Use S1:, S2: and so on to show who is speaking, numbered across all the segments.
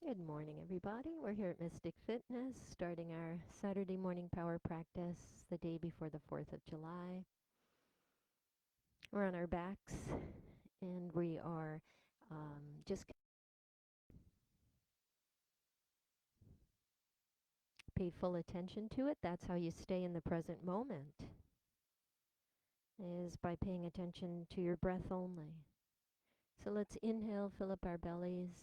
S1: Good morning, everybody. We're here at Mystic Fitness, starting our Saturday morning power practice the day before the 4th of July. We're on our backs, and we are just pay full attention to it. That's how you stay in the present moment, is by paying attention to your breath only. So let's inhale, fill up our bellies.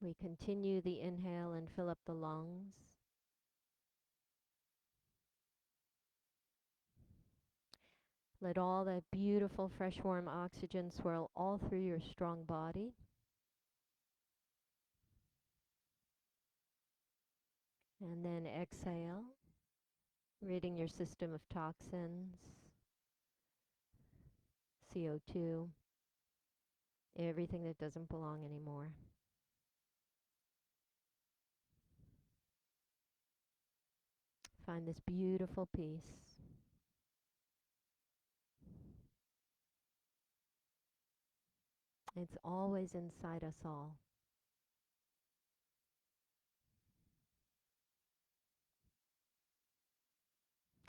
S1: We continue the inhale and fill up the lungs. Let all that beautiful, fresh, warm oxygen swirl all through your strong body. And then exhale, ridding your system of toxins, CO2, everything that doesn't belong anymore. Find this beautiful peace. It's always inside us all.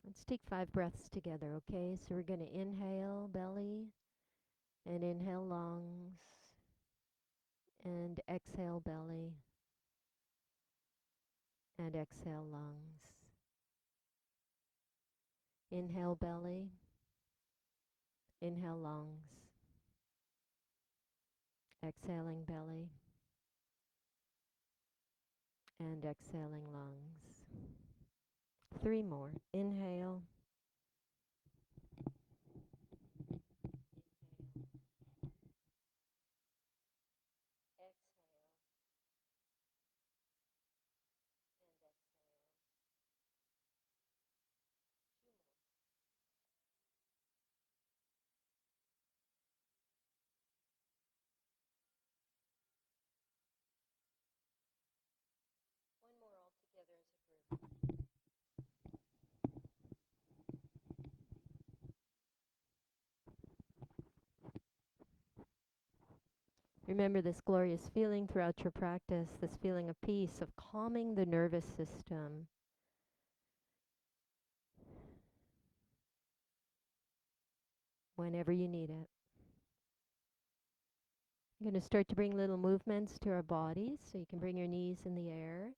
S1: Let's take 5 breaths together, okay? So we're going to inhale belly and inhale lungs and exhale belly and exhale lungs. Inhale belly, inhale lungs, exhaling belly and exhaling lungs. 3 more. Inhale. One more all together as a group. Remember this glorious feeling throughout your practice, this feeling of peace, of calming the nervous system. Whenever you need it. You're going to start to bring little movements to our bodies, so you can bring your knees in the air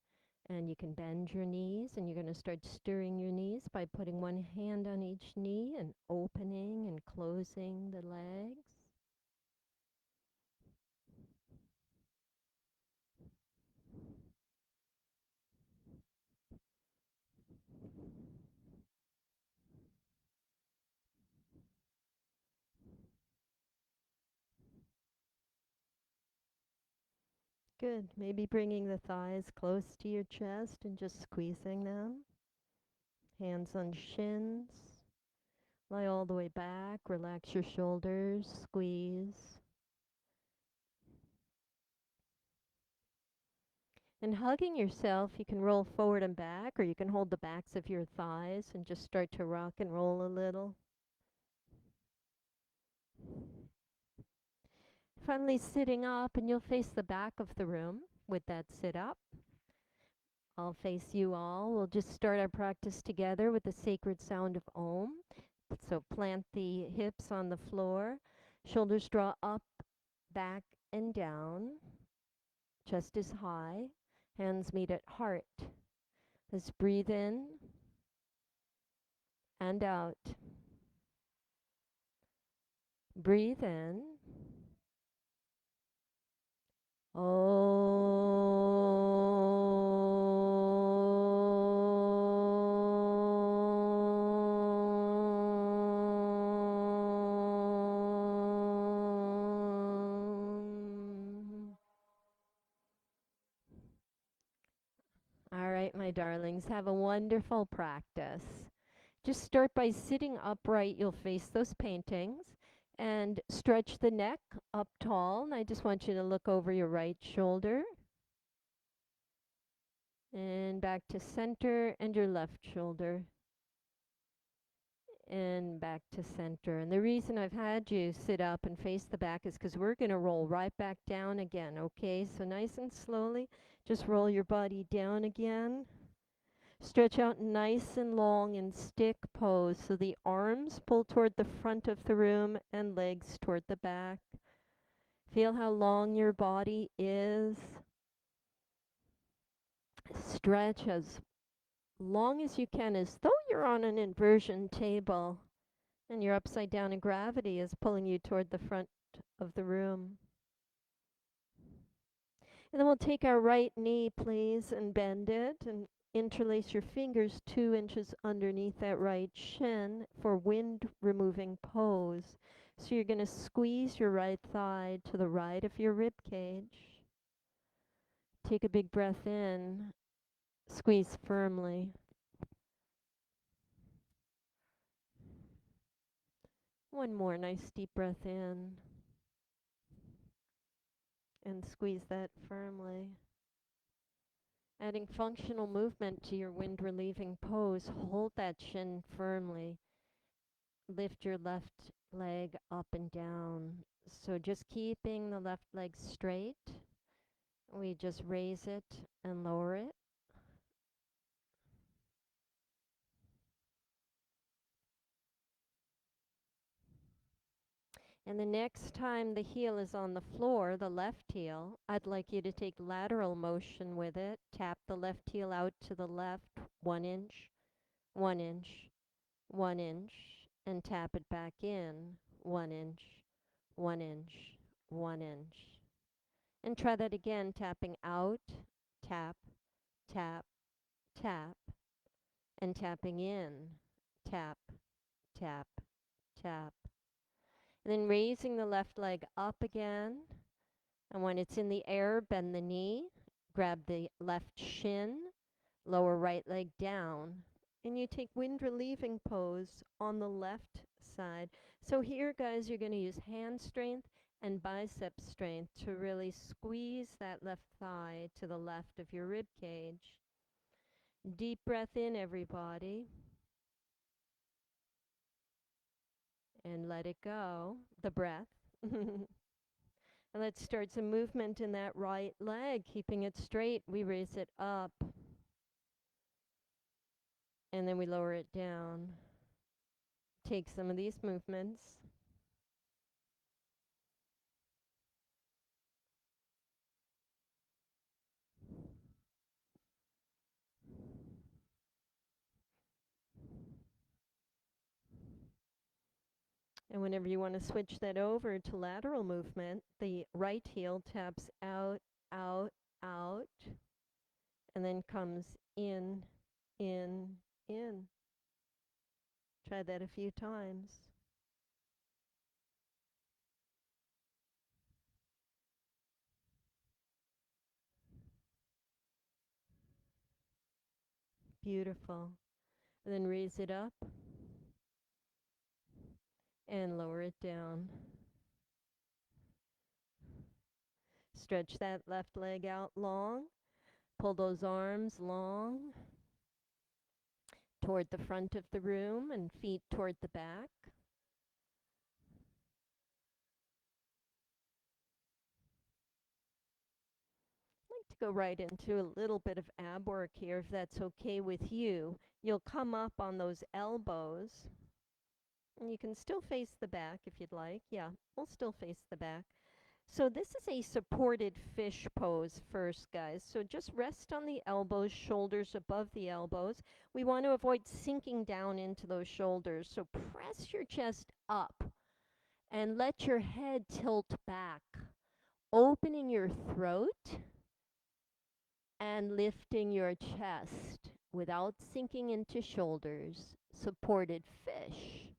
S1: and you can bend your knees, and you're going to start stirring your knees by putting one hand on each knee and opening and closing the legs. Good. Maybe bringing the thighs close to your chest and just squeezing them. Hands on shins. Lie all the way back. Relax your shoulders. Squeeze. And hugging yourself, you can roll forward and back, or you can hold the backs of your thighs and just start to rock and roll a little. Finally sitting up, and you'll face the back of the room with that sit up. I'll face you all. We'll just start our practice together with the sacred sound of Om. So plant the hips on the floor, shoulders draw up, back, and down. Chest is high, hands meet at heart. Let's breathe in and out. Breathe in. All right, my darlings, have a wonderful practice. Just start by sitting upright. You'll face those paintings and stretch the neck up tall. And I just want you to look over your right shoulder and back to center and your left shoulder. and back to center. And the reason I've had you sit up and face the back is because we're going to roll right back down again, okay? So nice and slowly, just roll your body down again. Stretch out nice and long in stick pose. So the arms pull toward the front of the room and legs toward the back. Feel how long your body is. Stretch as long as you can, as though you're on an inversion table and you're upside down and gravity is pulling you toward the front of the room. And then we'll take our right knee, please, and bend it and interlace your fingers 2 inches underneath that right shin for wind removing pose. So you're going to squeeze your right thigh to the right of your rib cage. Take a big breath in, squeeze firmly. One more nice deep breath in and squeeze that firmly. Adding functional movement to your wind relieving pose, hold that shin firmly. Lift your left leg up and down. So just keeping the left leg straight, we just raise it and lower it. And the next time the heel is on the floor, the left heel, I'd like you to take lateral motion with it. Tap the left heel out to the left 1 inch, 1 inch, 1 inch, and tap it back in 1 inch, 1 inch, 1 inch. And try that again, tapping out, tap, tap, tap, and tapping in, tap, tap, tap. And then raising the left leg up again. And when it's in the air, bend the knee, grab the left shin, lower right leg down. And you take wind relieving pose on the left side. So here, guys, you're going to use hand strength and bicep strength to really squeeze that left thigh to the left of your rib cage. Deep breath in, everybody. And let it go, the breath. And let's start some movement in that right leg, keeping it straight. We raise it up. And then we lower it down. Take some of these movements. And whenever you want to switch that over to lateral movement, the right heel taps out, out, out, and then comes in, in, in. Try that a few times. Beautiful. And then raise it up and lower it down. Stretch that left leg out long. Pull those arms long toward the front of the room and feet toward the back. I'd like to go right into a little bit of ab work here, if that's okay with you. You'll come up on those elbows. And you can still face the back if you'd like. Yeah, we'll still face the back. So this is a supported fish pose first, guys. So just rest on the elbows, shoulders above the elbows. We want to avoid sinking down into those shoulders. So press your chest up and let your head tilt back, opening your throat and lifting your chest without sinking into shoulders. Supported fish.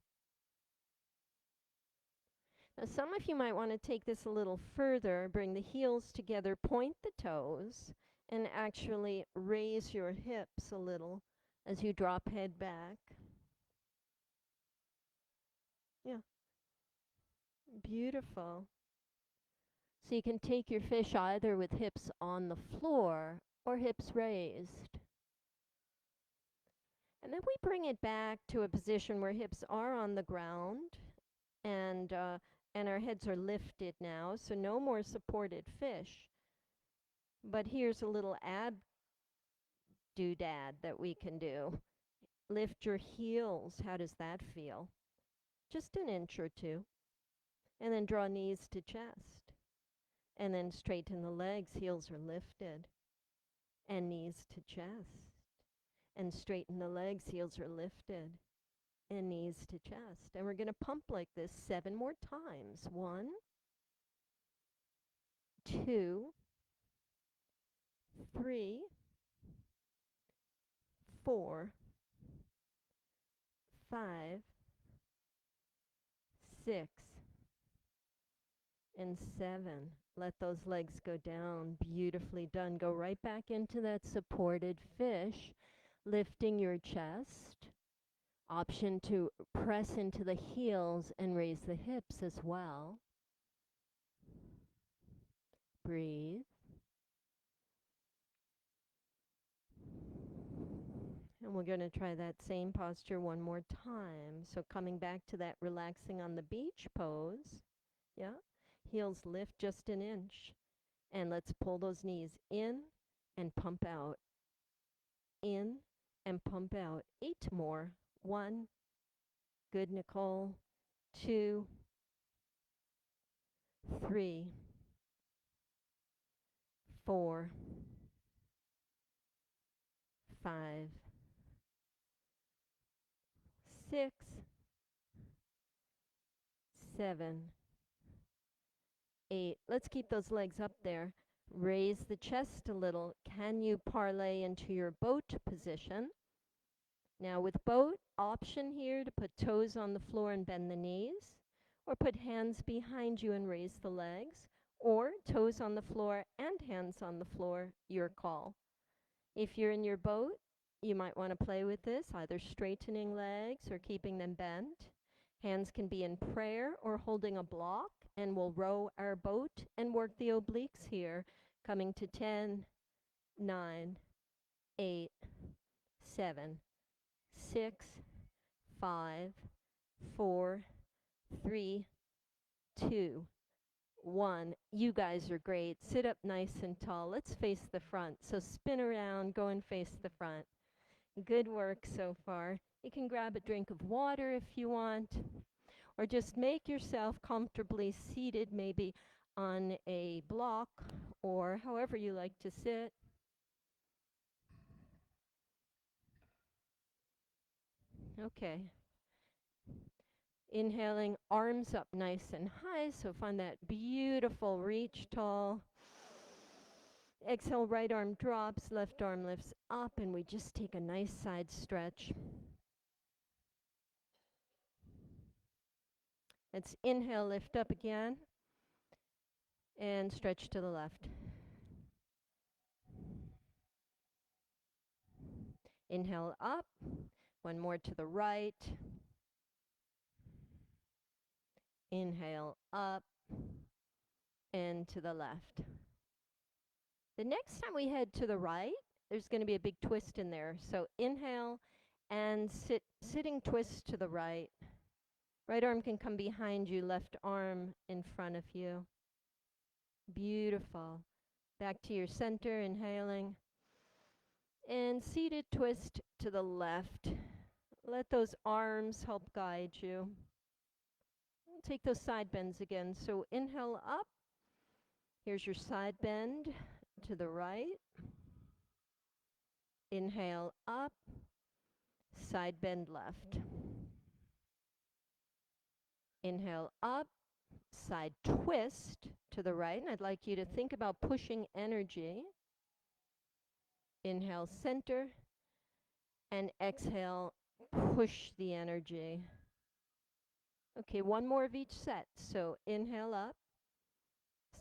S1: Now, some of you might want to take this a little further, bring the heels together, point the toes, and actually raise your hips a little as you drop head back. Yeah, beautiful. So you can take your fish either with hips on the floor or hips raised. And then we bring it back to a position where hips are on the ground and, uh, and our heads are lifted now, so no more supported fish. But here's a little ab doodad that we can do. Lift your heels. How does that feel? Just an inch or two. And then draw knees to chest. And then straighten the legs. Heels are lifted. And knees to chest. And straighten the legs. Heels are lifted. And knees to chest. And we're going to pump like this 7 more times. 1, 2, 3, 4, 5, 6, and 7. Let those legs go down. Beautifully done. Go right back into that supported fish, lifting your chest. Option to press into the heels and raise the hips as well. Breathe. And we're going to try that same posture one more time. So coming back to that relaxing on the beach pose. Yeah. Heels lift just an inch. And let's pull those knees in and pump out. In and pump out. 8 more. 1. Good, Nicole. 2, 3, 4, 5, 6, 7, 8. Let's keep those legs up there. Raise the chest a little. Can you parlay into your boat position? Now with boat, option here to put toes on the floor and bend the knees, or put hands behind you and raise the legs, or toes on the floor and hands on the floor, your call. If you're in your boat, you might want to play with this, either straightening legs or keeping them bent. Hands can be in prayer or holding a block, and we'll row our boat and work the obliques here, coming to 10, 9, 8, 7, 6, 5, 4, 3, 2, 1. You guys are great. Sit up nice and tall. Let's face the front. So spin around, go and face the front. Good work so far. You can grab a drink of water if you want, or just make yourself comfortably seated, maybe on a block or however you like to sit. Okay. Inhaling, arms up nice and high, so find that beautiful reach tall. Exhale, right arm drops, left arm lifts up, and we just take a nice side stretch. Let's inhale, lift up again, and stretch to the left. Inhale up, one more to the right. Inhale up and to the left. The next time we head to the right, there's going to be a big twist in there. So inhale and sitting twist to the right. Right arm can come behind you, left arm in front of you. Beautiful. Back to your center, inhaling. And seated twist to the left. Let those arms help guide you. Take those side bends again. So inhale up. Here's your side bend to the right. Inhale up. Side bend left. Inhale up. Side twist to the right. And I'd like you to think about pushing energy. Inhale, center. And exhale, push the energy. Okay, one more of each set. So inhale up.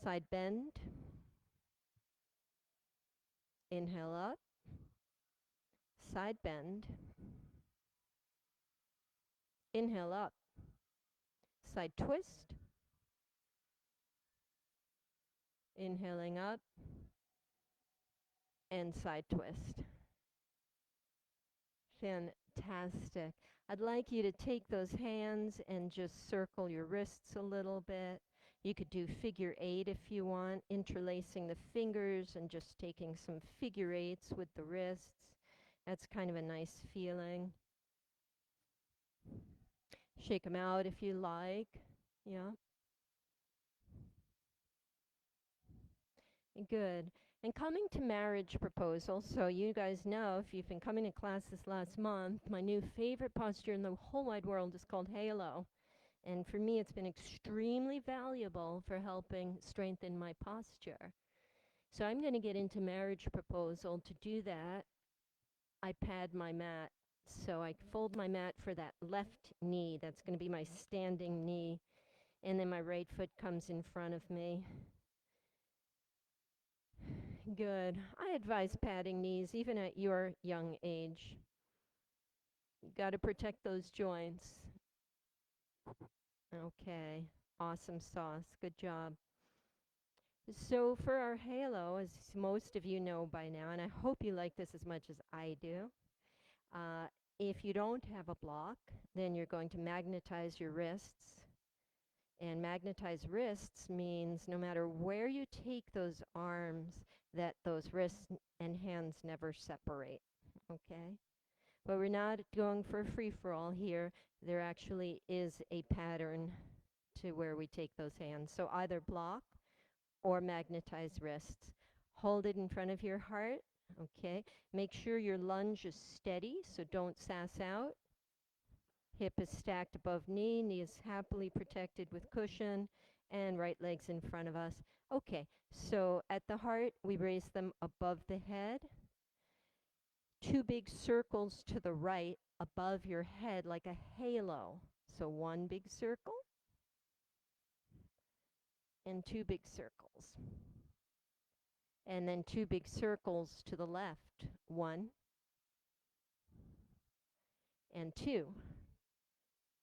S1: Side bend. Inhale up. Side bend. Inhale up. Side twist. Inhaling up. And side twist. Fantastic. I'd like you to take those hands and just circle your wrists a little bit. You could do figure eight if you want, interlacing the fingers and just taking some figure eights with the wrists. That's kind of a nice feeling. Shake them out if you like. Yeah, good. And coming to marriage proposal, so you guys know if you've been coming to class this last month, my new favorite posture in the whole wide world is called halo. And for me, it's been extremely valuable for helping strengthen my posture. So I'm going to get into marriage proposal. To do that, I pad my mat. So I fold my mat for that left knee. That's going to be my standing knee. And then my right foot comes in front of me. Good. I advise padding knees even at your young age. You got to protect those joints. Okay. Awesome sauce. Good job. So for our halo, as most of you know by now, and I hope you like this as much as I do, uh, if you don't have a block, then you're going to magnetize your wrists. And magnetize wrists means no matter where you take those arms, that those wrists and hands never separate. Okay? But we're not going for a free-for-all here. There actually is a pattern to where we take those hands. So either block or magnetize wrists. Hold it in front of your heart. Okay. Make sure your lunge is steady, so don't sass out. Hip is stacked above knee, knee is happily protected with cushion, and right leg's in front of us. Okay, so at the heart, we raise them above the head. Two big circles to the right above your head like a halo. So one big circle and two big circles. And then two big circles to the left. One and two.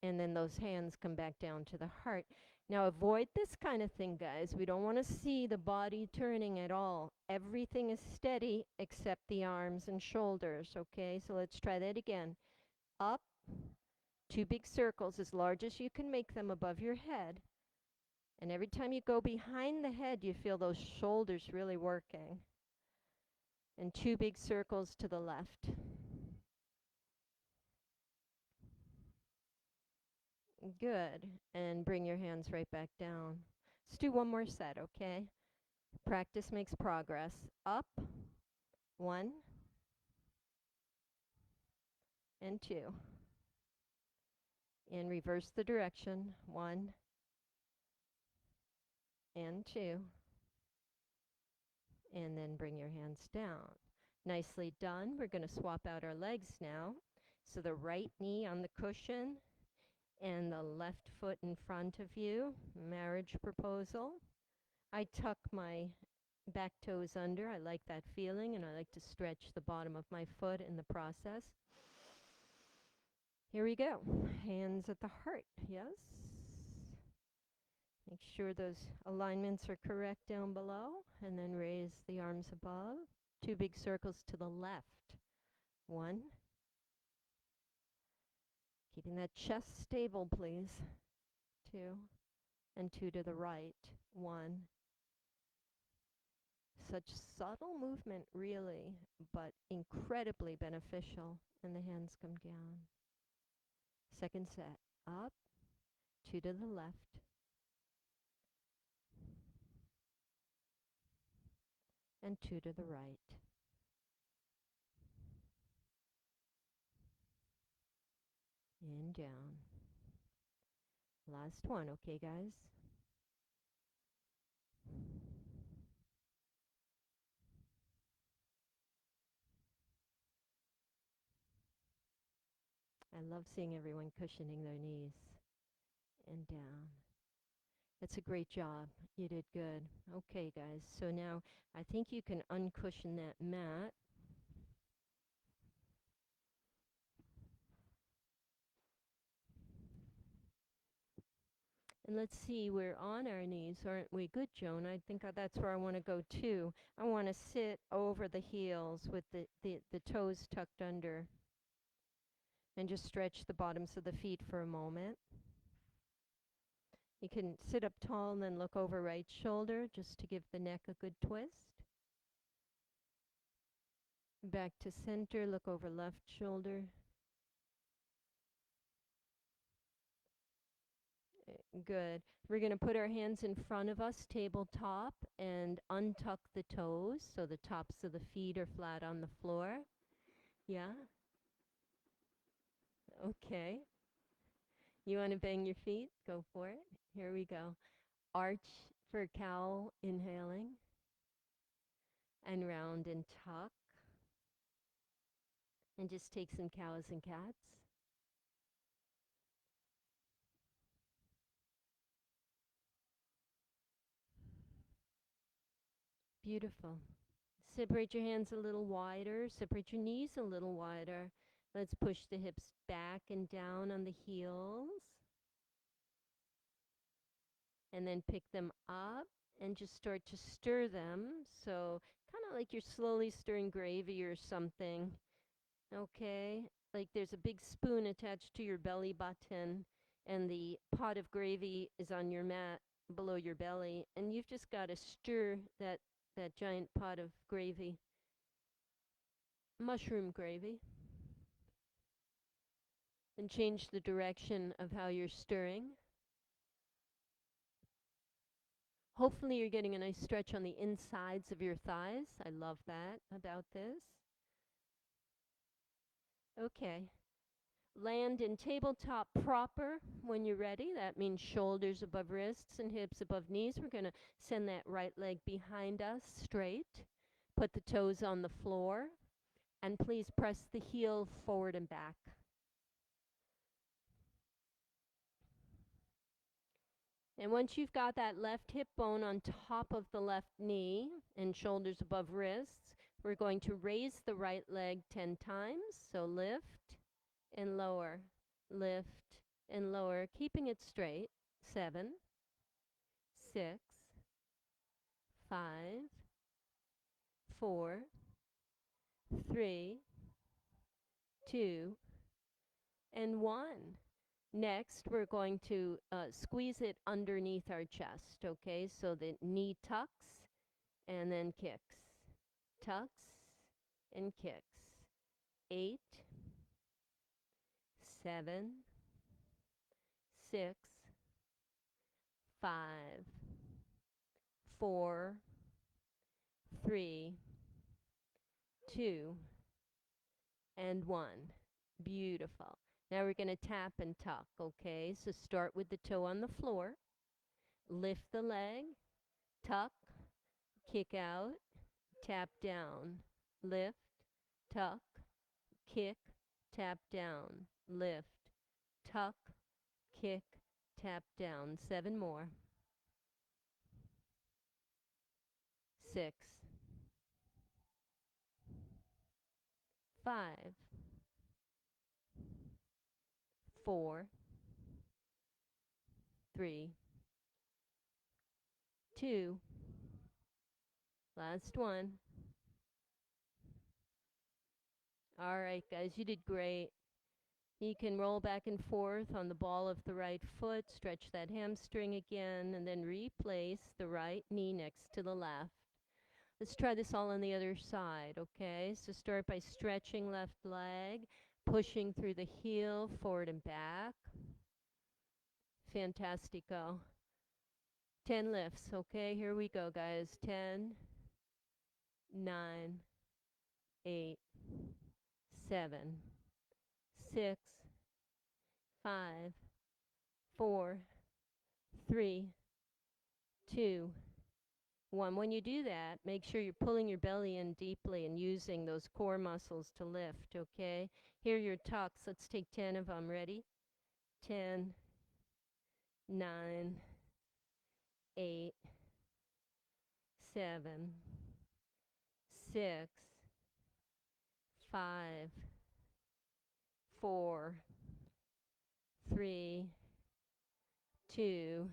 S1: And then those hands come back down to the heart. Now avoid this kind of thing, guys. We don't want to see the body turning at all. Everything is steady except the arms and shoulders, okay? So let's try that again. Up, two big circles as large as you can make them above your head. And every time you go behind the head, you feel those shoulders really working. And two big circles to the left. Good. And bring your hands right back down. Let's do one more set, okay? Practice makes progress. Up, one, and two. And reverse the direction. One, and two. And then bring your hands down. Nicely done. We're going to swap out our legs now. So the right knee on the cushion and the left foot in front of you. Marriage proposal. I tuck my back toes under. I like that feeling, and I like to stretch the bottom of my foot in the process. Here we go. Hands at the heart. Yes. Make sure those alignments are correct down below, and then raise the arms above. Two big circles to the left. One. Keeping that chest stable, please. Two. And two to the right. One. Such subtle movement, really, but incredibly beneficial. And the hands come down. Second set. Up. Two to the left. And two to the right. And down. Last one, okay, guys? I love seeing everyone cushioning their knees and down. That's a great job. You did good. Okay, guys. So now I think you can uncushion that mat. And let's see, we're on our knees, aren't we? Good, Joan. I think that's where I want to go too. I want to sit over the heels with the toes tucked under. And just stretch the bottoms of the feet for a moment. You can sit up tall and then look over right shoulder just to give the neck a good twist. Back to center, look over left shoulder. Good. We're going to put our hands in front of us, tabletop, and untuck the toes so the tops of the feet are flat on the floor. Yeah? Okay. You want to bang your feet? Go for it. Here we go. Arch for cow, inhaling. And round and tuck. And just take some cows and cats. Beautiful. Separate your hands a little wider. Separate your knees a little wider. Let's push the hips back and down on the heels. And then pick them up and just start to stir them. So kind of like you're slowly stirring gravy or something. Okay? Like there's a big spoon attached to your belly button and the pot of gravy is on your mat below your belly and you've just got to stir that giant pot of gravy. Mushroom gravy. And change the direction of how you're stirring. Hopefully you're getting a nice stretch on the insides of your thighs. I love that about this. Okay. Land in tabletop proper when you're ready. That means shoulders above wrists and hips above knees. We're going to send that right leg behind us straight. Put the toes on the floor. And please press the heel forward and back. And once you've got that left hip bone on top of the left knee and shoulders above wrists, we're going to raise the right leg 10 times. So lift and lower, lift and lower, keeping it straight. 7, 6, 5, 4, 3, 2, and 1. Next, we're going to squeeze it underneath our chest, okay? So the knee tucks and then kicks. Tucks and kicks. 8, 7, 6, 5, 4, 3, 2, and 1. Beautiful. Now we're going to tap and tuck, okay? So start with the toe on the floor. Lift the leg, tuck, kick out, tap down, lift, tuck, kick, tap down, lift, tuck, kick, tap down. 7 more. 6, 5, 4, 3, 2, last one. All right, guys, you did great. You can roll back and forth on the ball of the right foot, stretch that hamstring again, and then replace the right knee next to the left. Let's try this all on the other side, okay? So start by stretching left leg, pushing through the heel, forward and back. Fantastico. 10 lifts, okay? Here we go, guys. 10, 9, 8, 7, 6, 5, 4, 3, 2, 1. When you do that, make sure you're pulling your belly in deeply and using those core muscles to lift, okay? Here are your tucks. Let's take 10 of them. Ready? 10, 9, 8, 7, 6, 5, 4, 3, 2,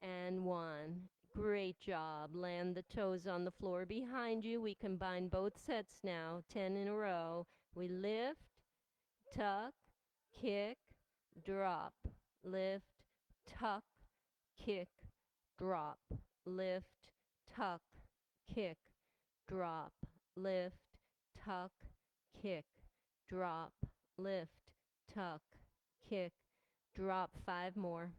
S1: and 1. Great job. Land the toes on the floor behind you. We combine both sets now, 10 in a row. We lift, tuck, kick, drop, lift, tuck, kick, drop, lift, tuck, kick, drop, lift, tuck, kick, drop, lift, tuck, kick, drop. 5 more,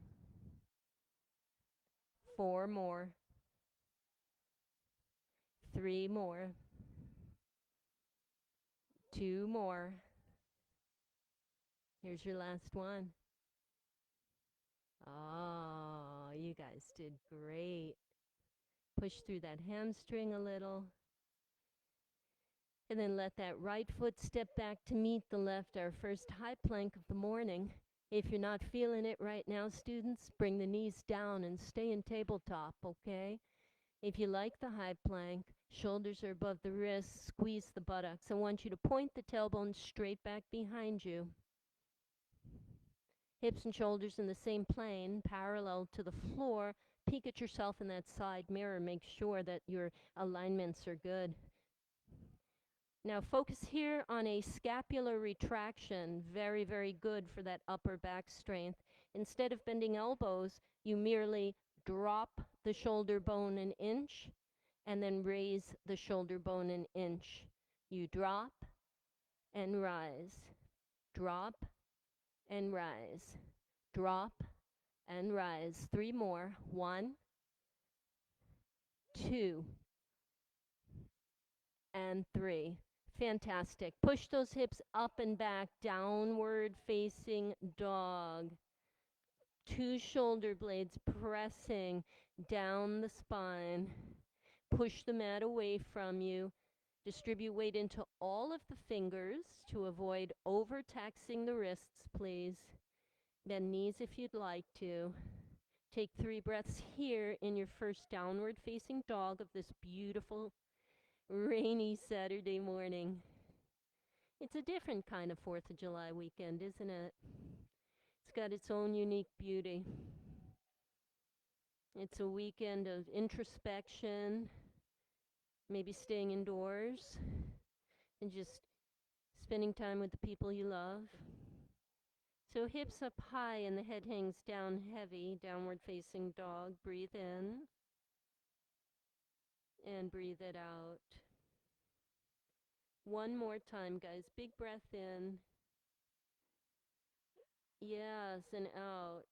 S1: 4 more, 3 more, 2 more. Here's your last one. Oh, you guys did great. Push through that hamstring a little. And then let that right foot step back to meet the left, our first high plank of the morning. If you're not feeling it right now, students, bring the knees down and stay in tabletop, okay? If you like the high plank, shoulders are above the wrists, squeeze the buttocks. I want you to point the tailbone straight back behind you. Hips and shoulders in the same plane, parallel to the floor. Peek at yourself in that side mirror. Make sure that your alignments are good. Now focus here on a scapular retraction. Very, very good for that upper back strength. Instead of bending elbows, you merely drop the shoulder bone an inch and then raise the shoulder bone an inch. You drop and rise. Drop and rise. Drop and rise. 3 more. 1, 2, and 3. Fantastic. Push those hips up and back, downward facing dog. 2 shoulder blades pressing down the spine. Push the mat away from you. Distribute weight into all of the fingers to avoid overtaxing the wrists, please. Bend knees if you'd like to. Take 3 breaths here in your first downward facing dog of this beautiful rainy Saturday morning. It's a different kind of 4th of July weekend, isn't it? It's got its own unique beauty. It's a weekend of introspection, maybe staying indoors, and just spending time with the people you love. So hips up high and the head hangs down heavy, downward facing dog. Breathe in and breathe it out. One more time, guys. Big breath in. Yes, and out.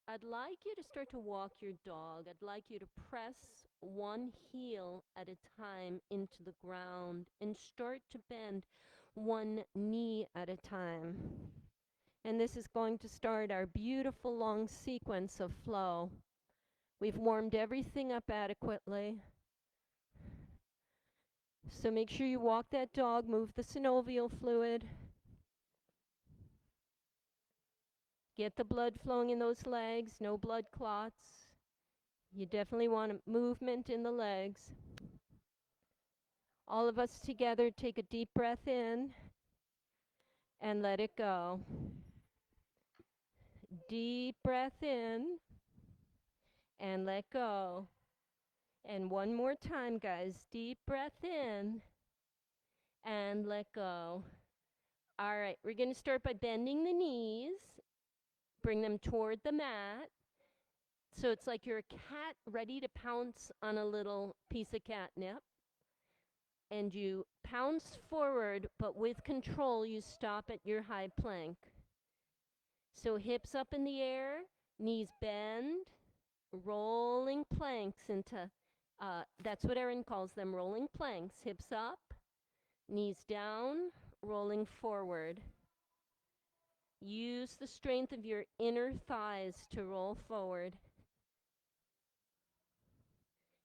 S1: I'd like you to start to walk your dog. I'd like you to press one heel at a time into the ground and start to bend one knee at a time. And this is going to start our beautiful long sequence of flow. We've warmed everything up adequately. So make sure you walk that dog, move the synovial fluid. Get the blood flowing in those legs, no blood clots. You definitely want movement in the legs. All of us together, take a deep breath in and let it go. Deep breath in and let go. And one more time, guys. Deep breath in and let go. All right, we're going to start by bending the knees. Bring them toward the mat. So it's like you're a cat ready to pounce on a little piece of catnip. And you pounce forward, but with control, you stop at your high plank. So hips up in the air, knees bend, rolling planks into, that's what Erin calls them, rolling planks. Hips up, knees down, rolling forward. Use the strength of your inner thighs to roll forward.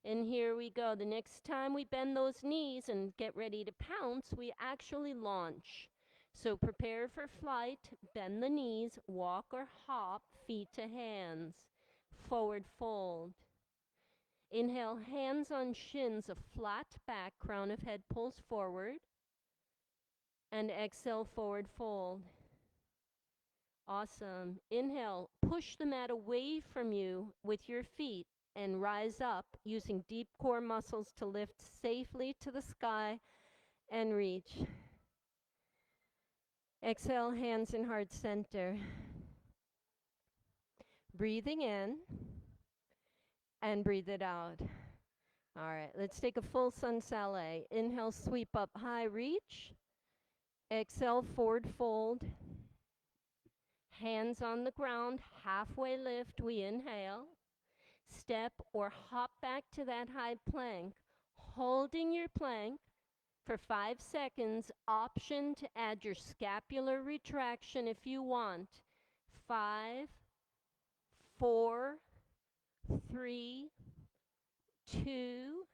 S1: And here we go. The next time we bend those knees and get ready to pounce, we actually launch. So prepare for flight, bend the knees, walk or hop, feet to hands. Forward fold. Inhale, hands on shins, a flat back, crown of head pulls forward. And exhale, forward fold. Awesome. Inhale, push the mat away from you with your feet and rise up using deep core muscles to lift safely to the sky and reach. Exhale, hands in heart center. Breathing in and breathe it out. All right, let's take a full sun salé. Inhale, sweep up high, reach. Exhale, forward fold. Hands on the ground, halfway lift, we inhale. Step or hop back to that high plank, holding your plank for 5 seconds. Option to add your scapular retraction if you want. 5, 4, 3, 2,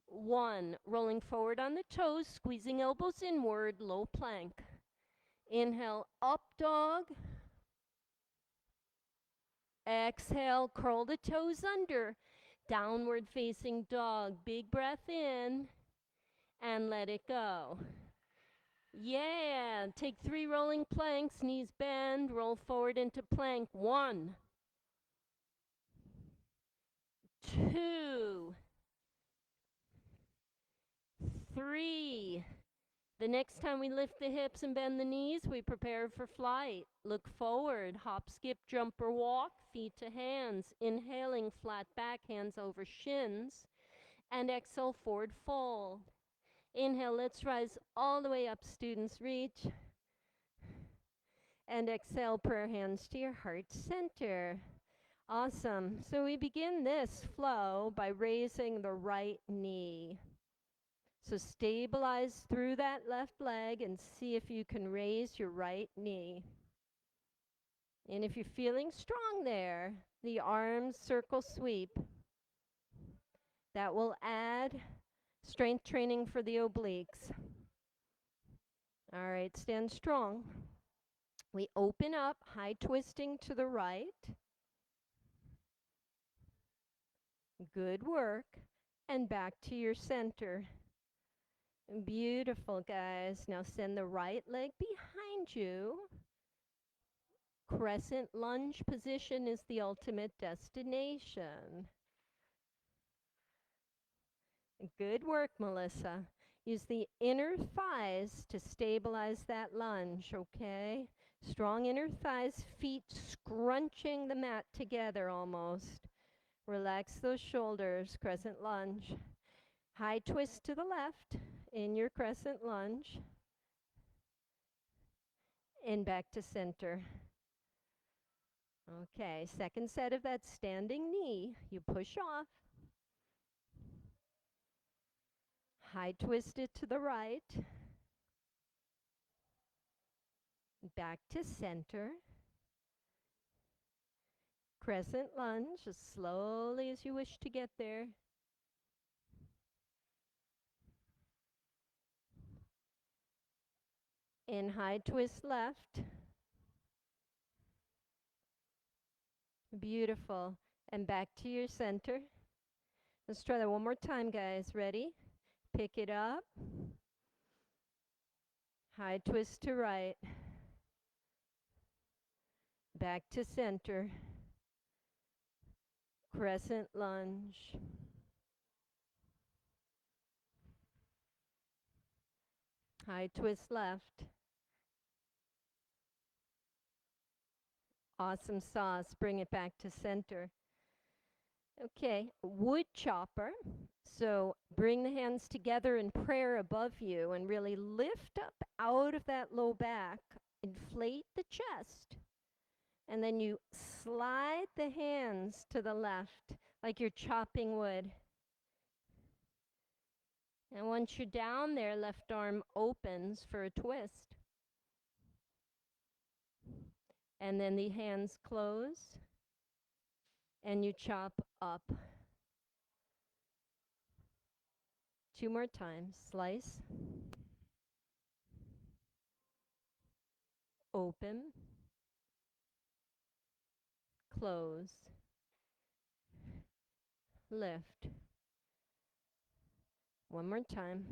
S1: 1. Rolling forward on the toes, squeezing elbows inward, low plank. Inhale, up dog. Exhale, curl the toes under. Downward facing dog. Big breath in and let it go. Yeah, take 3 rolling planks, knees bend, roll forward into plank. 1, 2, 3. The next time we lift the hips and bend the knees, we prepare for flight. Look forward, hop, skip, jump, or walk, feet to hands. Inhaling, flat back, hands over shins. And exhale, forward fold. Inhale, let's rise all the way up, students, reach. And exhale, prayer hands to your heart center. Awesome. So we begin this flow by raising the right knee. So stabilize through that left leg and see if you can raise your right knee. And if you're feeling strong there, the arms circle sweep. That will add strength training for the obliques. All right, stand strong. We open up, high twisting to the right. Good work. And back to your center. Beautiful, guys. Now send the right leg behind you. Crescent lunge position is the ultimate destination. Good work, Melissa. Use the inner thighs to stabilize that lunge, okay? Strong inner thighs, feet scrunching the mat together almost. Relax those shoulders, crescent lunge. High twist to the left in your crescent lunge. And back to center. Okay, second set of that standing knee. You push off. High twist it to the right. Back to center. Crescent lunge as slowly as you wish to get there. In high twist left. Beautiful. And back to your center. Let's try that one more time, guys. Ready? Pick it up. High twist to right. Back to center. Crescent lunge. High twist left. Awesome sauce. Bring it back to center. Okay, wood chopper. So bring the hands together in prayer above you and really lift up out of that low back. Inflate the chest. And then you slide the hands to the left like you're chopping wood. And once you're down there, left arm opens for a twist. And then the hands close and you chop up. 2 more times. Slice. Open. Close. Lift. 1 more time.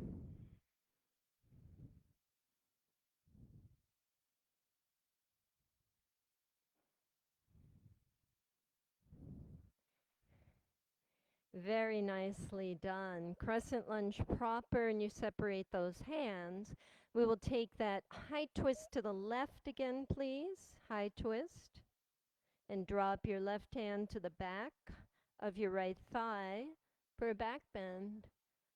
S1: Very nicely done. Crescent lunge proper, and you separate those hands. We will take that high twist to the left again, please. High twist. And drop your left hand to the back of your right thigh for a back bend.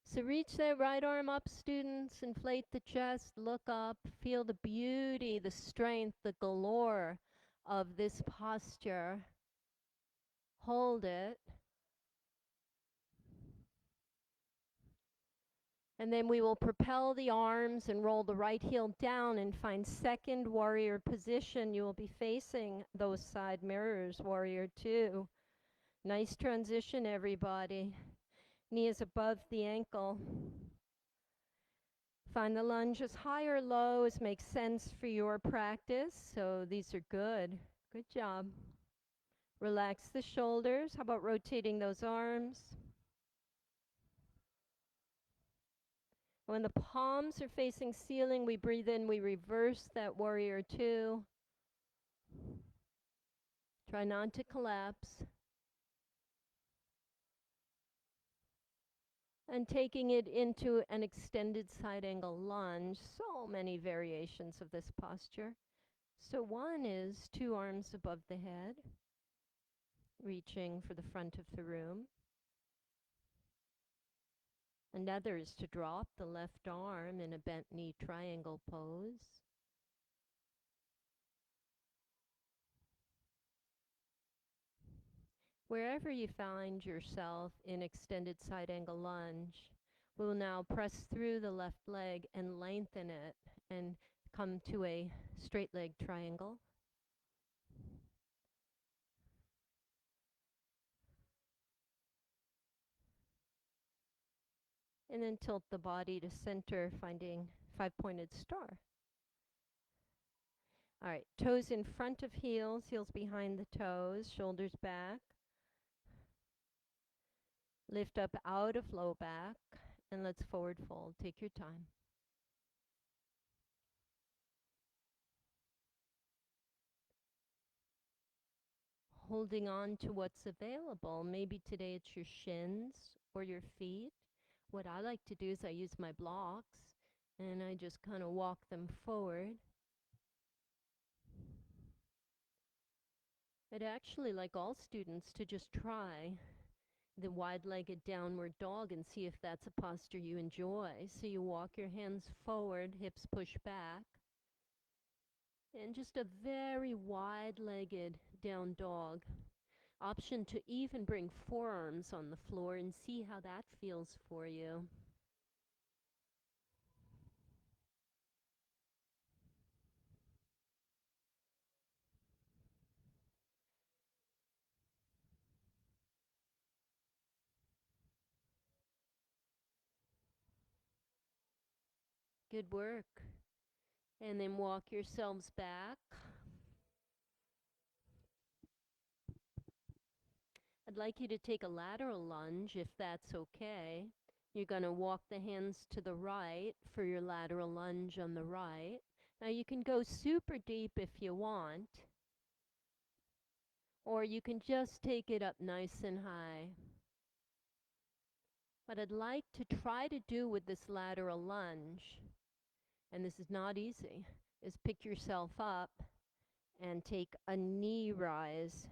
S1: So reach that right arm up, students. Inflate the chest, look up, feel the beauty, the strength, the galore of this posture. Hold it. And then we will propel the arms and roll the right heel down and find second warrior position. You will be facing those side mirrors, warrior two. Nice transition, everybody. Knee is above the ankle. Find the lunge as high or low as makes sense for your practice. So these are good. Good job. Relax the shoulders. How about rotating those arms? When the palms are facing ceiling, we breathe in, we reverse that warrior two. Try not to collapse. And taking it into an extended side angle lunge. So many variations of this posture. So one is two arms above the head, reaching for the front of the room. Another is to drop the left arm in a bent knee triangle pose. Wherever you find yourself in extended side angle lunge, we will now press through the left leg and lengthen it and come to a straight leg triangle. And then tilt the body to center, finding five-pointed star. All right, toes in front of heels, heels behind the toes, shoulders back. Lift up out of low back, and let's forward fold. Take your time. Holding on to what's available. Maybe today it's your shins or your feet. What I like to do is I use my blocks, and I just kind of walk them forward. I'd actually like all students to just try the wide-legged downward dog and see if that's a posture you enjoy. So you walk your hands forward, hips push back, and just a very wide-legged down dog. Option to even bring forearms on the floor and see how that feels for you. Good work. And then walk yourselves back. I'd like you to take a lateral lunge if that's okay. You're going to walk the hands to the right for your lateral lunge on the right. Now you can go super deep if you want, or you can just take it up nice and high. What I'd like to try to do with this lateral lunge, and this is not easy, is pick yourself up and take a knee rise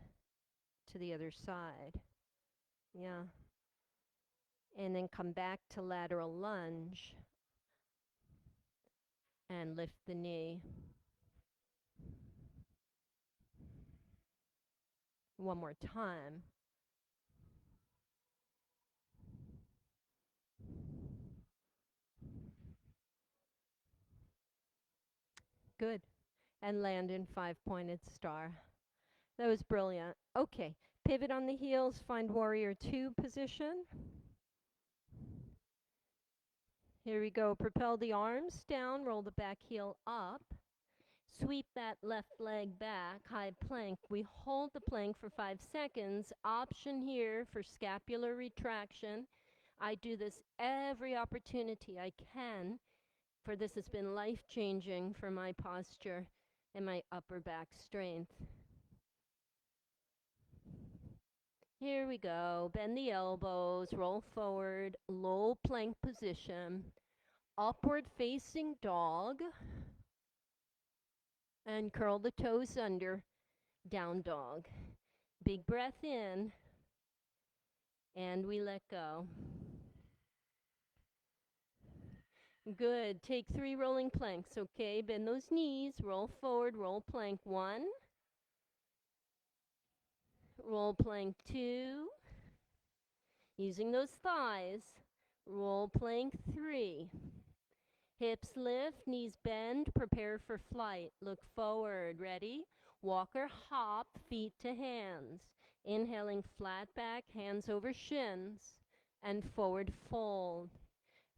S1: to the other side. Yeah. And then come back to lateral lunge and lift the knee. One more time. Good. And land in five-pointed star. That was brilliant. Okay. Pivot on the heels, find warrior two position. Here we go. Propel the arms down, roll the back heel up. Sweep that left leg back, high plank. We hold the plank for 5 seconds. Option here for scapular retraction. I do this every opportunity I can, for this has been life-changing for my posture and my upper back strength. Here we go. Bend the elbows, roll forward, low plank position, upward facing dog, and curl the toes under, down dog. Big breath in, and we let go. Good. Take 3 rolling planks, okay? Bend those knees, roll forward, roll plank 1, roll plank 2, using those thighs, roll plank 3. Hips lift, knees bend, prepare for flight. Look forward, ready? Walker hop, feet to hands. Inhaling flat back, hands over shins, and forward fold.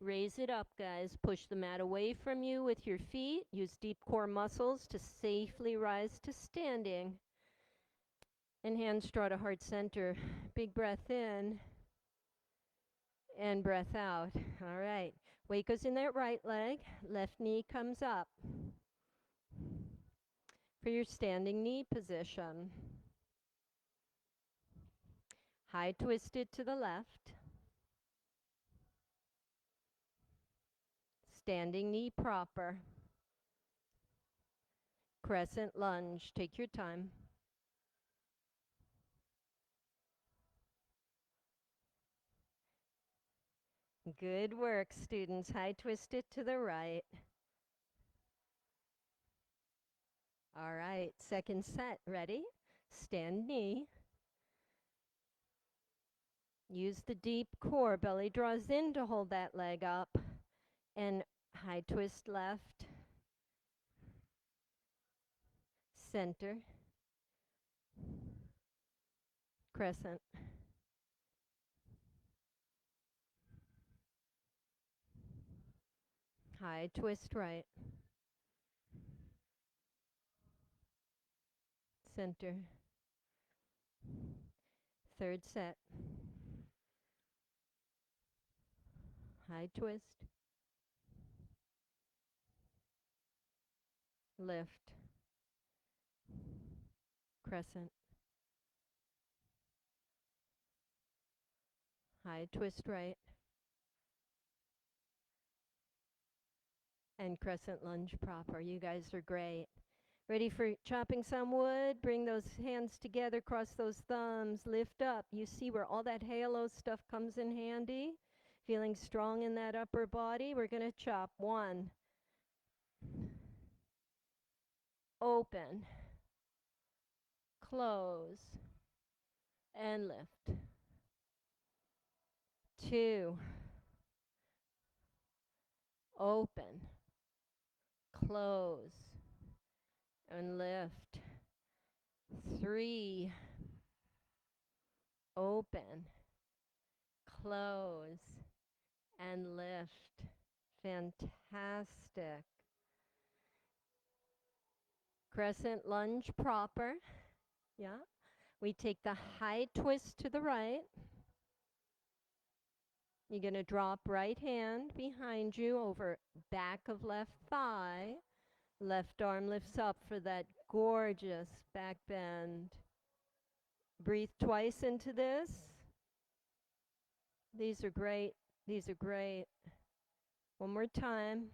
S1: Raise it up, guys. Push the mat away from you with your feet. Use deep core muscles to safely rise to standing. And hands draw to heart center. Big breath in and breath out. All right. Weight goes in that right leg. Left knee comes up for your standing knee position. High twisted to the left. Standing knee proper. Crescent lunge. Take your time. Good work, students. High twisted to the right. All right, second set. Ready? Stand knee. Use the deep core. Belly draws in to hold that leg up. And high twist left. Center. Crescent. High twist right. Center. Third set. High twist. Lift. Crescent. High twist right. And crescent lunge proper. You guys are great. Ready for chopping some wood? Bring those hands together, cross those thumbs, lift up. You see where all that halo stuff comes in handy? Feeling strong in that upper body? We're going to chop. 1. Open. Close. And lift. 2. Open. Close. And lift. 3. Open. Close. And lift. Fantastic. Crescent lunge proper. Yeah. We take the high twist to the right. You're going to drop right hand behind you over back of left thigh. Left arm lifts up for that gorgeous back bend. Breathe twice into this. These are great. These are great. One more time.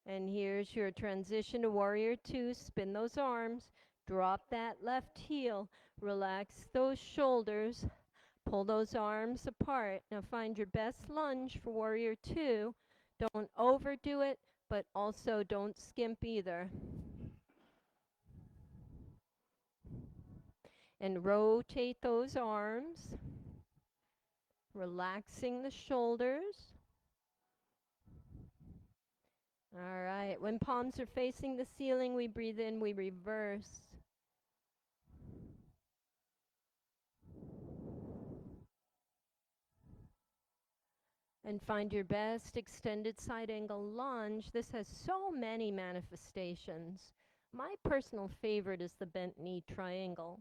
S1: And here's your transition to warrior 2. Spin those arms. Drop that left heel. Relax those shoulders. Pull those arms apart. Now find your best lunge for warrior 2. Don't overdo it, but also don't skimp either. And rotate those arms. Relaxing the shoulders. All right. When palms are facing the ceiling, we breathe in, we reverse. And find your best extended side angle lunge. This has so many manifestations. My personal favorite is the bent knee triangle,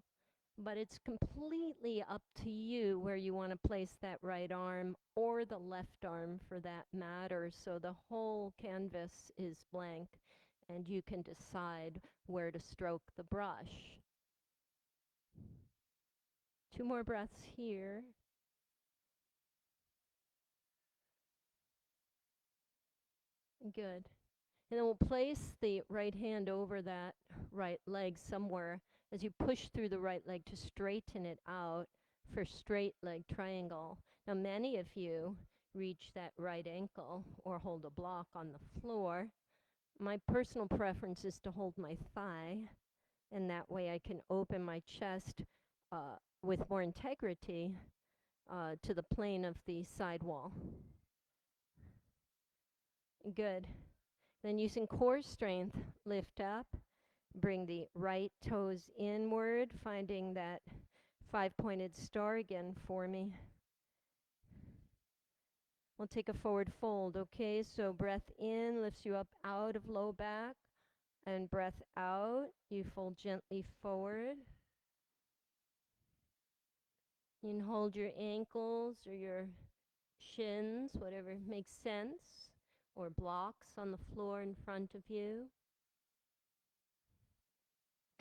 S1: but it's completely up to you where you want to place that right arm or the left arm for that matter. So the whole canvas is blank and you can decide where to stroke the brush. 2 more breaths here. Good. And then we'll place the right hand over that right leg somewhere as you push through the right leg to straighten it out for straight leg triangle. Now, many of you reach that right ankle or hold a block on the floor. My personal preference is to hold my thigh, and that way I can open my chest with more integrity to the plane of the side wall. Good. Then using core strength, lift up, bring the right toes inward, finding that 5-pointed star again for me. We'll take a forward fold, okay? So breath in lifts you up out of low back, and breath out, you fold gently forward. You can hold your ankles or your shins, whatever makes sense, or blocks on the floor in front of you.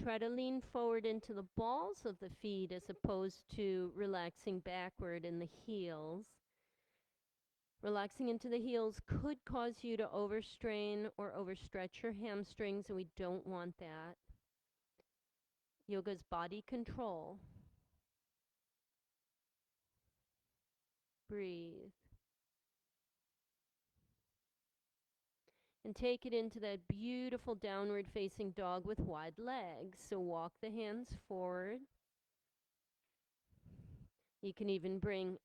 S1: Try to lean forward into the balls of the feet as opposed to relaxing backward in the heels. Relaxing into the heels could cause you to overstrain or overstretch your hamstrings, and we don't want that. Yoga is body control. Breathe. And take it into that beautiful downward facing dog with wide legs. So walk the hands forward. You can even bring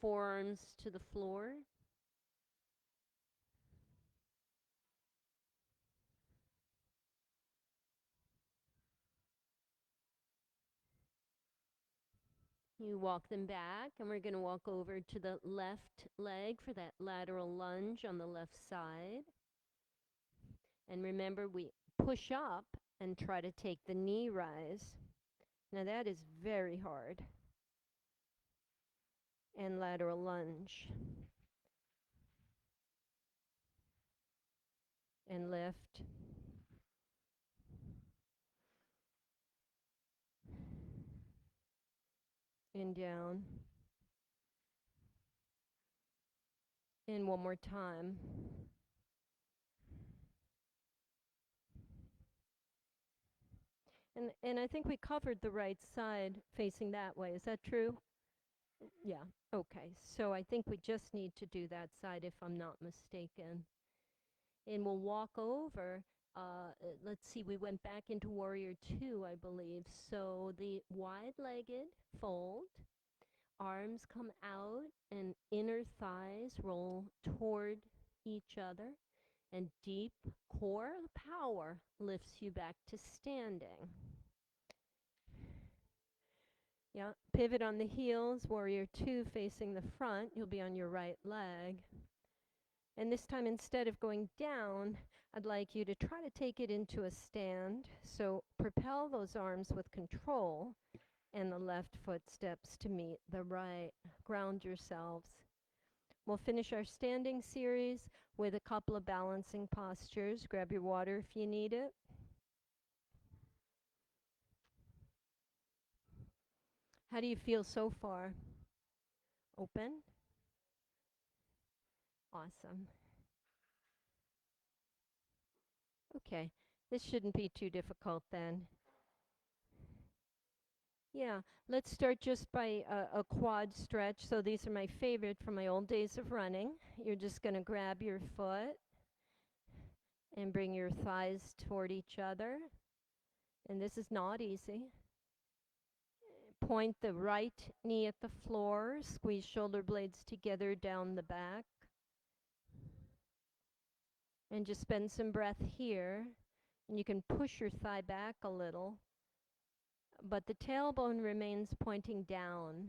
S1: forearms to the floor. You walk them back, and we're going to walk over to the left leg for that lateral lunge on the left side. And remember, we push up and try to take the knee rise. Now that is very hard. And lateral lunge. And lift. And down. And one more time. And I think we covered the right side facing that way. Is that true? Yeah. Okay. So I think we just need to do that side if I'm not mistaken. And we'll walk over. Let's see, we went back into Warrior 2, I believe. So the wide-legged fold, arms come out, and inner thighs roll toward each other, and deep core power lifts you back to standing. Yeah, pivot on the heels, Warrior 2 facing the front, you'll be on your right leg. And this time, instead of going down, I'd like you to try to take it into a stand. So propel those arms with control, and the left foot steps to meet the right. Ground yourselves. We'll finish our standing series with a couple of balancing postures. Grab your water if you need it. How do you feel so far? Open? Awesome. Okay, this shouldn't be too difficult then. Yeah, let's start just by a quad stretch. So these are my favorite from my old days of running. You're just going to grab your foot and bring your thighs toward each other. And this is not easy. Point the right knee at the floor, squeeze shoulder blades together down the back. And just spend some breath here. And you can push your thigh back a little, but the tailbone remains pointing down.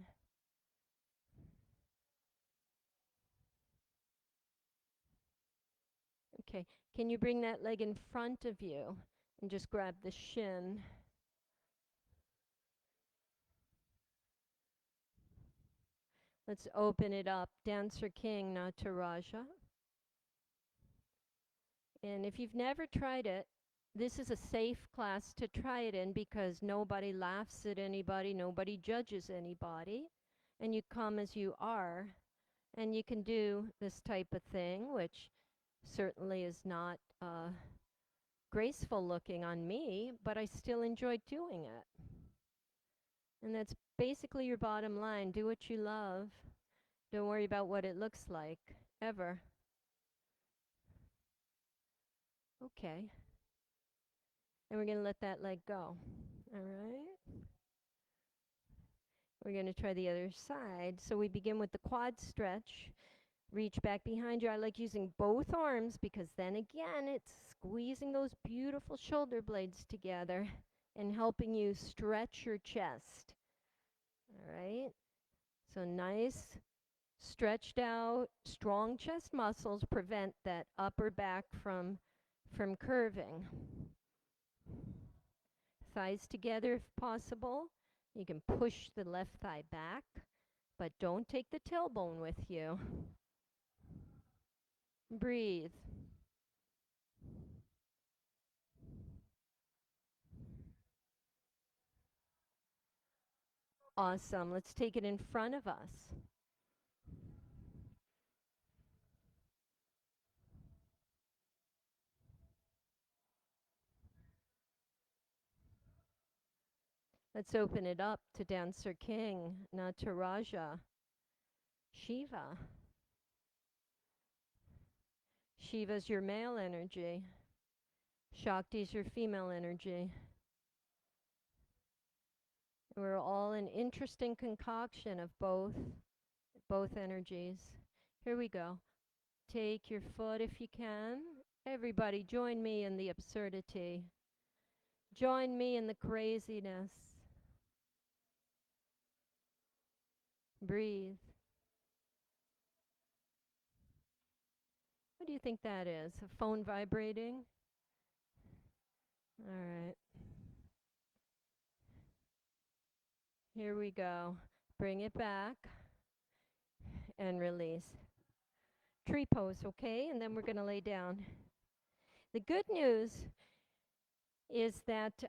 S1: Okay, can you bring that leg in front of you and just grab the shin? Let's open it up. Dancer King, Nataraja. And if you've never tried it, This is a safe class to try it in because nobody laughs at anybody, nobody judges anybody, and you come as you are, and you can do this type of thing, which certainly is not graceful looking on me, but I still enjoy doing it. And that's basically your bottom line. Do what you love. Don't worry about what it looks like, ever. Okay. And we're going to let that leg go. All right. We're going to try the other side. So we begin with the quad stretch. Reach back behind you. I like using both arms because then again, it's squeezing those beautiful shoulder blades together and helping you stretch your chest. All right. So nice, stretched out, strong chest muscles prevent that upper back from curving. Thighs together if possible. You can push the left thigh back, but don't take the tailbone with you. Breathe. Awesome. Let's take it in front of us. Let's open it up to Dancer King, Nataraja, Shiva. Shiva's your male energy. Shakti's your female energy. We're all an interesting concoction of both energies. Here we go. Take your foot if you can. Everybody join me in the absurdity. Join me in the craziness. Breathe. What do you think that is? A phone vibrating? All right. Here we go. Bring it back and release. Tree pose, okay? And then we're going to lay down. The good news is that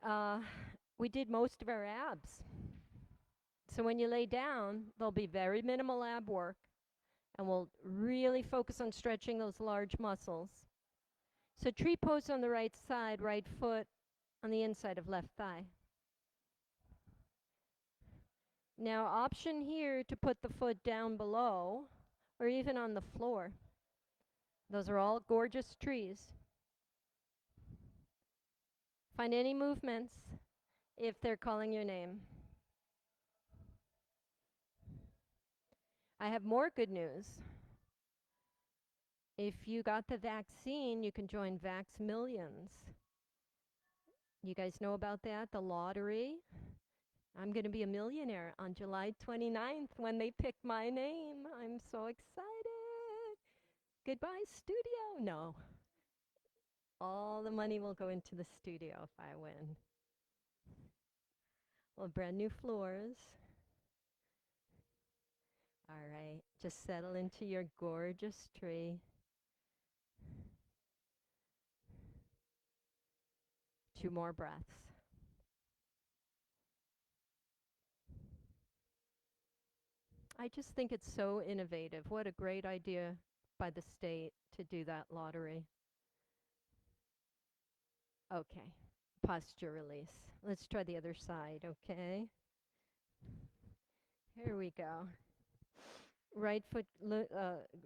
S1: we did most of our abs. So when you lay down, there'll be very minimal ab work, and we'll really focus on stretching those large muscles. So tree pose on the right side, right foot on the inside of left thigh. Now, option here to put the foot down below or even on the floor. Those are all gorgeous trees. Find any movements if they're calling your name. I have more good news. If you got the vaccine, you can join Vax Millions. You guys know about that? The lottery? I'm going to be a millionaire on July 29th when they pick my name. I'm so excited. Goodbye, studio. No. All the money will go into the studio if I win. Well, brand new floors. All right. Just settle into your gorgeous tree. 2 more breaths. I just think it's so innovative. What a great idea by the state to do that lottery. Okay. Posture release. Let's try the other side, okay? Here we go. Right foot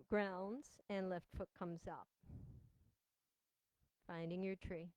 S1: grounds and left foot comes up. Finding your tree.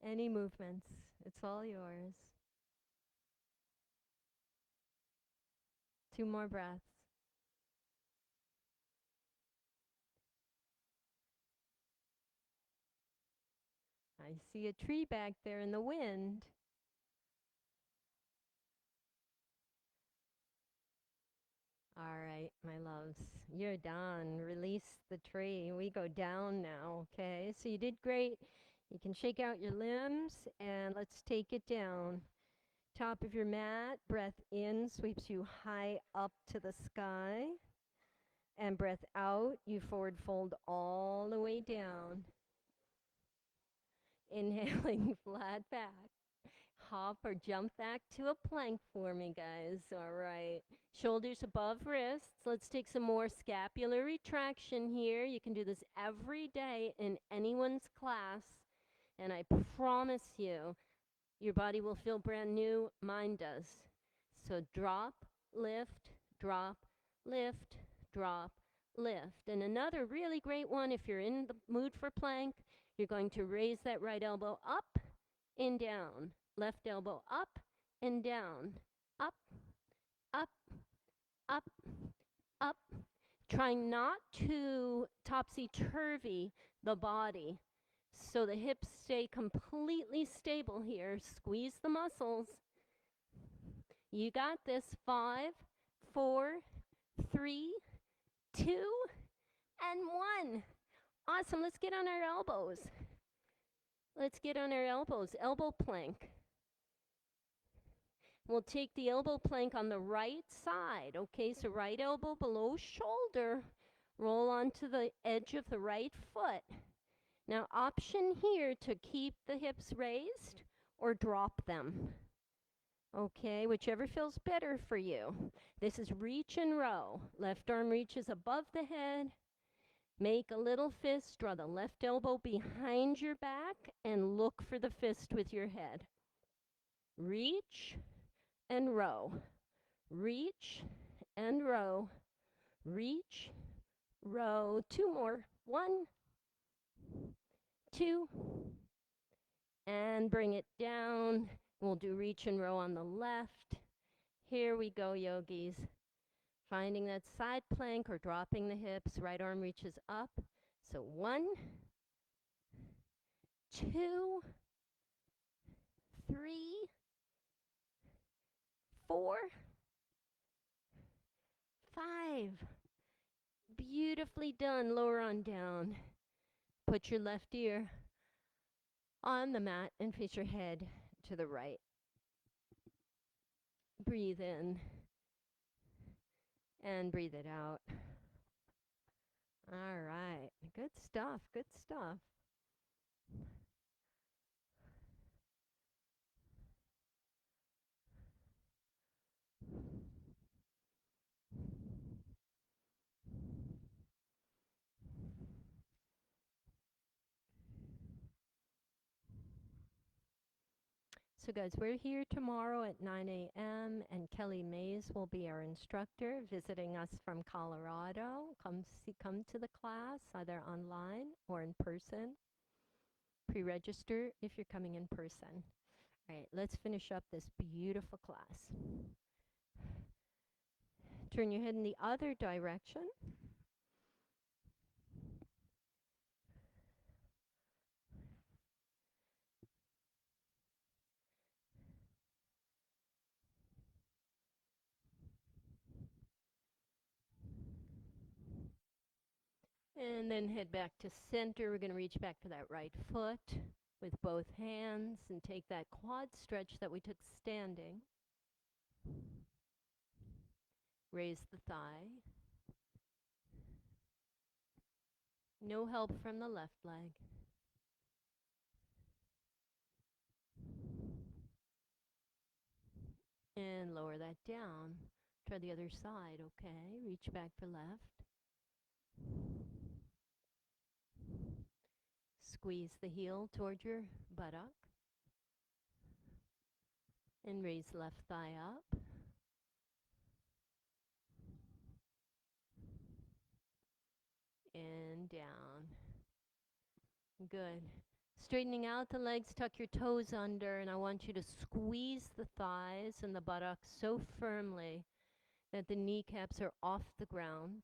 S1: Any movements, it's all yours. 2 more breaths. I see a tree back there in the wind. All right, my loves, you're done. Release the tree. We go down now, okay? So you did great. You can shake out your limbs and let's take it down. Top of your mat, breath in sweeps you high up to the sky. And breath out, you forward fold all the way down. Inhaling flat back. Hop or jump back to a plank for me, guys. All right. Shoulders above wrists. Let's take some more scapular retraction here. You can do this every day in anyone's class. And I promise you, your body will feel brand new. Mine does. So drop, lift, drop, lift, drop, lift. And another really great one, if you're in the mood for plank, you're going to raise that right elbow up and down. Left elbow up and down. Up, up, up, up. Trying not to topsy-turvy the body so the hips stay completely stable here. Squeeze the muscles. You got this. 5, 4, 3, 2, and 1. Awesome. Let's get on our elbows. Let's get on our elbows. Elbow plank. We'll take the elbow plank on the right side. Okay, so right elbow below shoulder. Roll onto the edge of the right foot. Now, option here to keep the hips raised or drop them. Okay, whichever feels better for you. This is reach and row. Left arm reaches above the head. Make a little fist. Draw the left elbow behind your back and look for the fist with your head. Reach and row. Reach and row. Reach, row. 2 more. 1, 2, and bring it down. We'll do reach and row on the left. Here we go, yogis. Finding that side plank or dropping the hips. Right arm reaches up. So 1, 2, 3, 4, 5. Beautifully done. Lower on down. Put your left ear on the mat and face your head to the right. Breathe in and breathe it out. All right. Good stuff. Good stuff. So guys, we're here tomorrow at 9 a.m. and Kelly Mays will be our instructor visiting us from Colorado. Come to the class either online or in person. Pre-register if you're coming in person. All right, let's finish up this beautiful class. Turn your head in the other direction. And then head back to center. We're going to reach back to that right foot with both hands and take that quad stretch that we took standing. Raise the thigh. No help from the left leg. And lower that down. Try the other side, okay? Reach back for left. Squeeze the heel toward your buttock. And raise left thigh up. And down. Good. Straightening out the legs, tuck your toes under, and I want you to squeeze the thighs and the buttocks so firmly that the kneecaps are off the ground.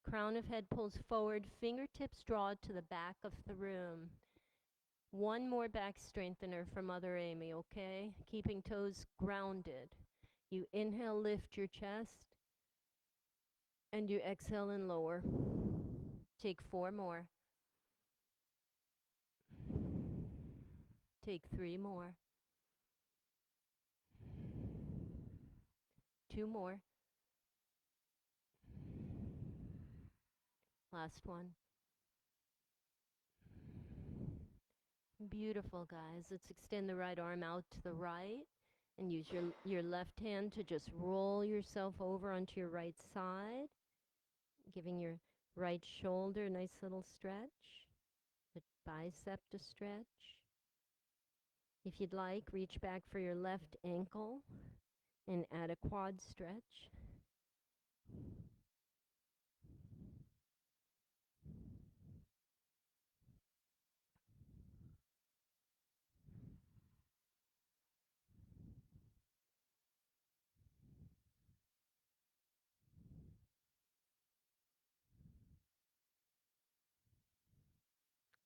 S1: Crown of head pulls forward, fingertips draw to the back of the room. One more back strengthener for Mother Amy, okay? Keeping toes grounded. You inhale, lift your chest. And you exhale and lower. Take 4 more. Take 3 more. 2 more. Last one. Beautiful, guys. Let's extend the right arm out to the right and use your left hand to just roll yourself over onto your right side, giving your right shoulder a nice little stretch, the bicep to stretch. If you'd like, reach back for your left ankle and add a quad stretch.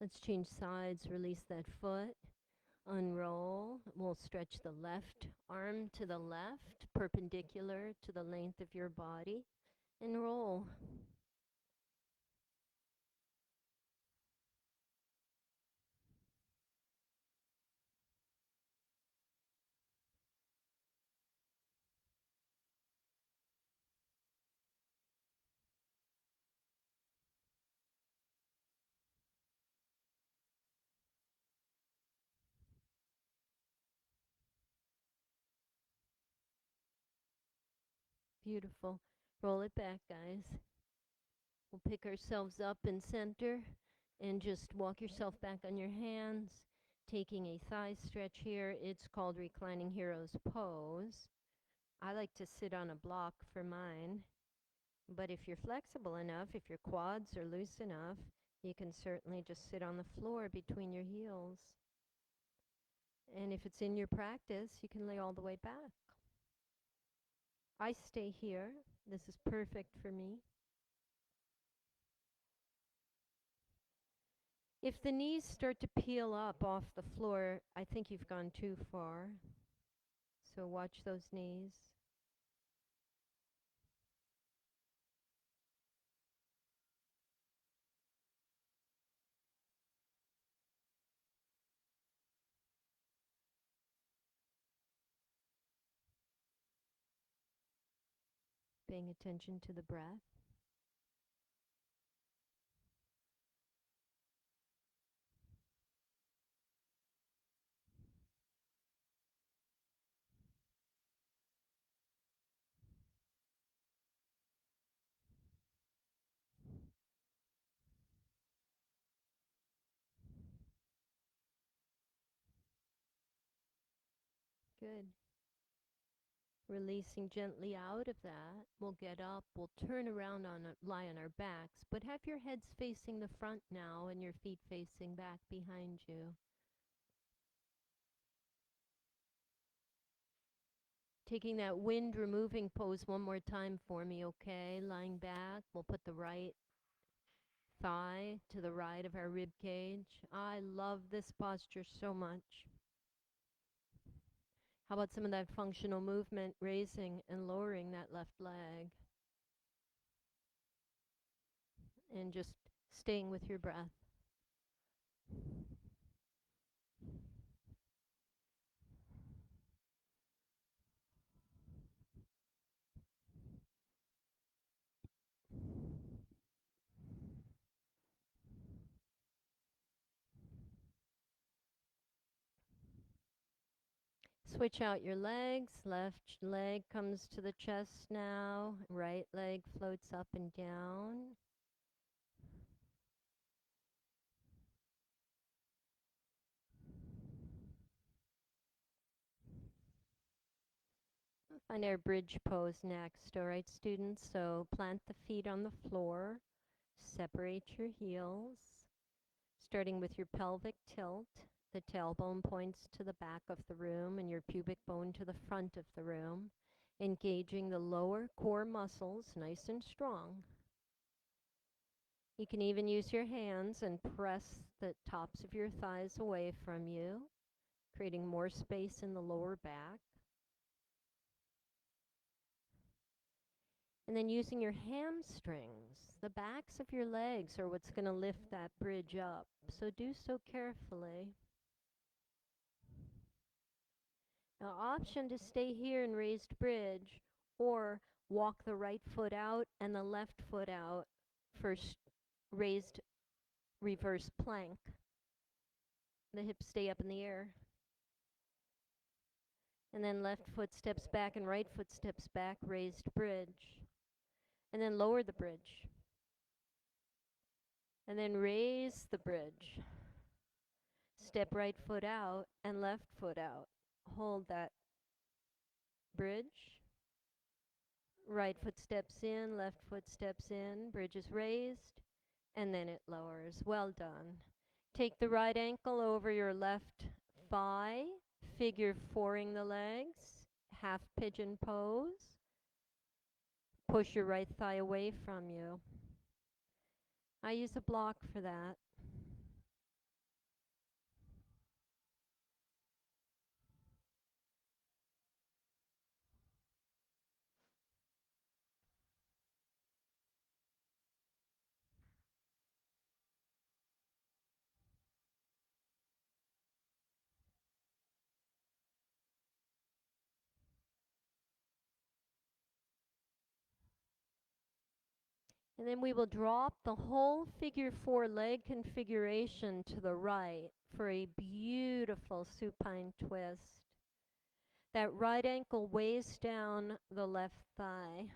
S1: Let's change sides, release that foot, unroll. We'll stretch the left arm to the left, perpendicular to the length of your body, and roll. Beautiful. Roll it back, guys. We'll pick ourselves up in center and just walk yourself back on your hands, taking a thigh stretch here. It's called reclining hero's pose. I like to sit on a block for mine, but if you're flexible enough, if your quads are loose enough, you can certainly just sit on the floor between your heels. And if it's in your practice, you can lay all the way back. I stay here. This is perfect for me. If the knees start to peel up off the floor, I think you've gone too far. So watch those knees. Paying attention to the breath. Good. Releasing gently out of that. We'll get up. We'll turn around lie on our backs, but have your heads facing the front now and your feet facing back behind you. Taking that wind removing pose one more time for me, okay? Lying back. We'll put the right thigh to the right of our rib cage. I love this posture so much. How about some of that functional movement, raising and lowering that left leg? And just staying with your breath. Switch out your legs. Left leg comes to the chest now. Right leg floats up and down. Find our bridge pose next, all right, students? So plant the feet on the floor. Separate your heels. Starting with your pelvic tilt. The tailbone points to the back of the room and your pubic bone to the front of the room. Engaging the lower core muscles nice and strong. You can even use your hands and press the tops of your thighs away from you, creating more space in the lower back. And then using your hamstrings, the backs of your legs are what's going to lift that bridge up. So do so carefully. Now, option to stay here in raised bridge or walk the right foot out and the left foot out for raised reverse plank. The hips stay up in the air. And then left foot steps back and right foot steps back, raised bridge. And then lower the bridge. And then raise the bridge. Step right foot out and left foot out. Hold that bridge. Right foot steps in, left foot steps in, bridge is raised, and then it lowers. Well done. Take the right ankle over your left thigh, figure fouring the legs, half pigeon pose. Push your right thigh away from you. I use a block for that. And then we will drop the whole figure four leg configuration to the right for a beautiful supine twist. That right ankle weighs down the left thigh.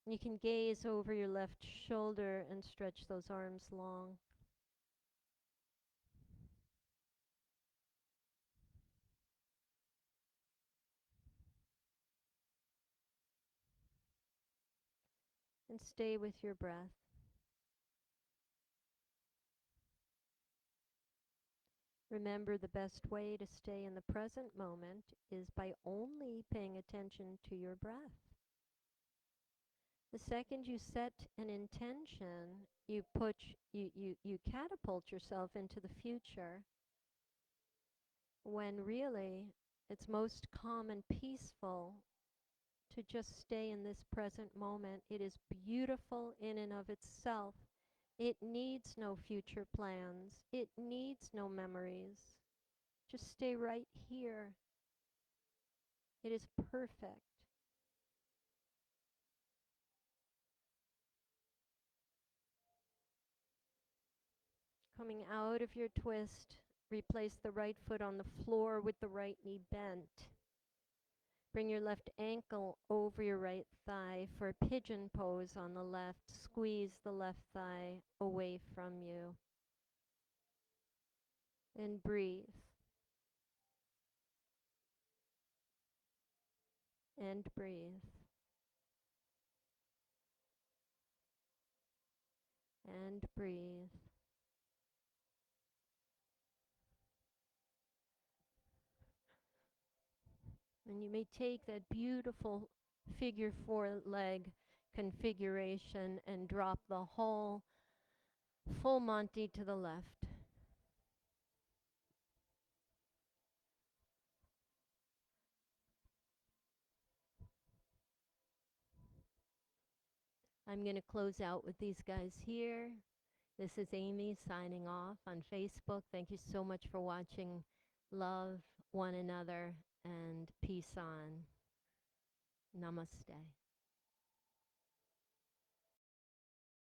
S1: You can gaze over your left shoulder and stretch those arms long. And stay with your breath. Remember, the best way to stay in the present moment is by only paying attention to your breath. The second you set an intention, you catapult yourself into the future, when really it's most calm and peaceful to just stay in this present moment. It is beautiful in and of itself. It needs no future plans. It needs no memories. Just stay right here. It is perfect. Coming out of your twist, replace the right foot on the floor with the right knee bent. Bring your left ankle over your right thigh for a pigeon pose on the left. Squeeze the left thigh away from you. And breathe. And breathe. And breathe. And you may take that beautiful figure four leg configuration and drop the whole full Monty to the left. I'm going to close out with these guys here. This is Amy signing off on Facebook. Thank you so much for watching. Love one another and peace on. Namaste.